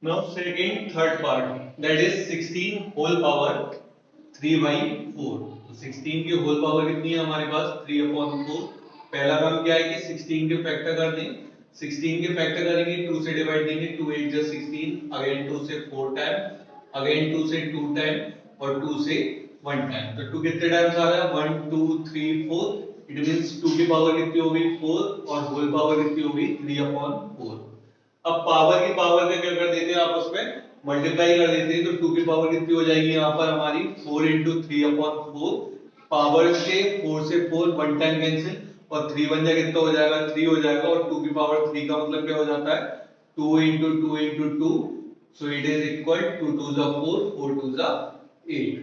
Now second third part, that is 16 whole power 3 by 4. तो 16 की whole power कितनी है हमारे पास 3/4। पहला काम क्या है कि 16 के फैक्टर कर दें। 16 के फैक्टर करेंगे 2 से डिवाइड देंगे, 2 8 जा 16, अगेन 2 से 4 टाइम, अगेन 2 से 2 टाइम और 2 से 1 टाइम। तो 2 कितने टाइम्स आ रहा है 1 2 3 4। इट मींस 2 की पावर कितनी हो गई 4 और होल पावर कितनी हो गई 3/4। अब पावर की पावर का क्या कर देते हैं आपस में मल्टीप्लाई कर देते हैं। तो 2 की पावर कितनी हो जाएगी यहाँ पर हमारी 4 into 3/4। पावर से 4 से 4 वन टाइम कैंसिल और 3 बन जाएगा कितना हो जाएगा 3 हो जाएगा। और 2 की पावर 3 का मतलब क्या हो जाता है 2 into 2 into 2। So it is equal 2 2 जा 4 4 2 जा 8।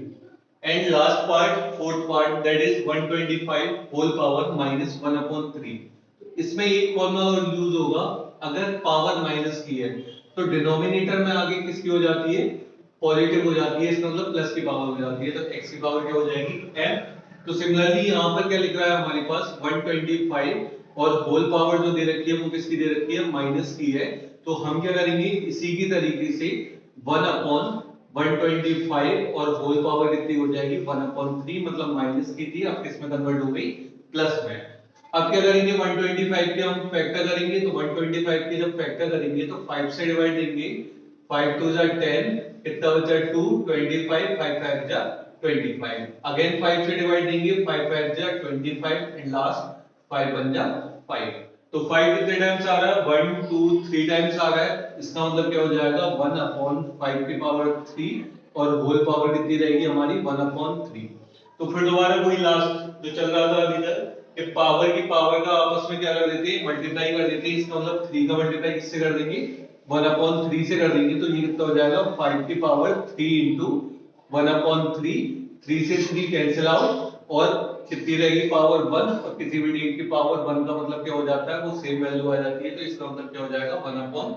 And last part fourth part, that is 125 whole power minus 1/3। इसमें एक फॉर्मूला यूज होगा, अगर पावर माइनस की है तो डिनोमिनेटर में आगे किसकी हो जाती है पॉजिटिव हो जाती है, इसका मतलब प्लस की पावर हो जाती है। तो x की पावर क्या हो जाएगी m। तो सिमिलरली यहाँ पर क्या लिख रहा है हमारे पास 125 और होल पावर जो दे रखी है वो किसकी दे रखी है माइनस की है। तो हम क्या करेंगे इसी की तरीके से 1/125 और होल पावर कितनी हो जाएगी 1/3, मतलब माइनस की थी अब किस में कन्वर्ट हो गई प्लस में। अब क्या करेंगे 125 के हम फैक्टर करेंगे। तो 125 के जब फैक्टर करेंगे तो 5 से डिवाइड देंगे, 5 2 जा 10, कितना बचा 2 25, 5 5 जा 25, अगेन 5 से डिवाइड देंगे, 5 5 जा 25 एंड लास्ट 5 1 जा 5। तो 5 कितने टाइम्स आ रहा है 1 2 3 टाइम्स आ रहा है। इसका मतलब क्या हो जाएगा 1/5 की पावर 3 और होल पावर कितनी रहेगी हमारी 1/3। तो फिर दोबारा वही लास्ट जो चल रहा था अभी तक कि पावर की पावर का आपस में क्या कर देते हैं मल्टीप्लाई कर देते हैं। इसका मतलब 3 का मल्टीप्लाई किससे कर देंगे 1/3 से कर देंगे। तो ये कितना हो जाएगा 5 की पावर 3 into 1/3। 3 से 3 कैंसिल आउट और कितनी रहेगी पावर 1 और किसी भी डिजिट की पावर 1 का मतलब क्या हो जाता है वो सेम वैल्यू आ जाती है। तो इसका मतलब क्या हो जाएगा 1/5।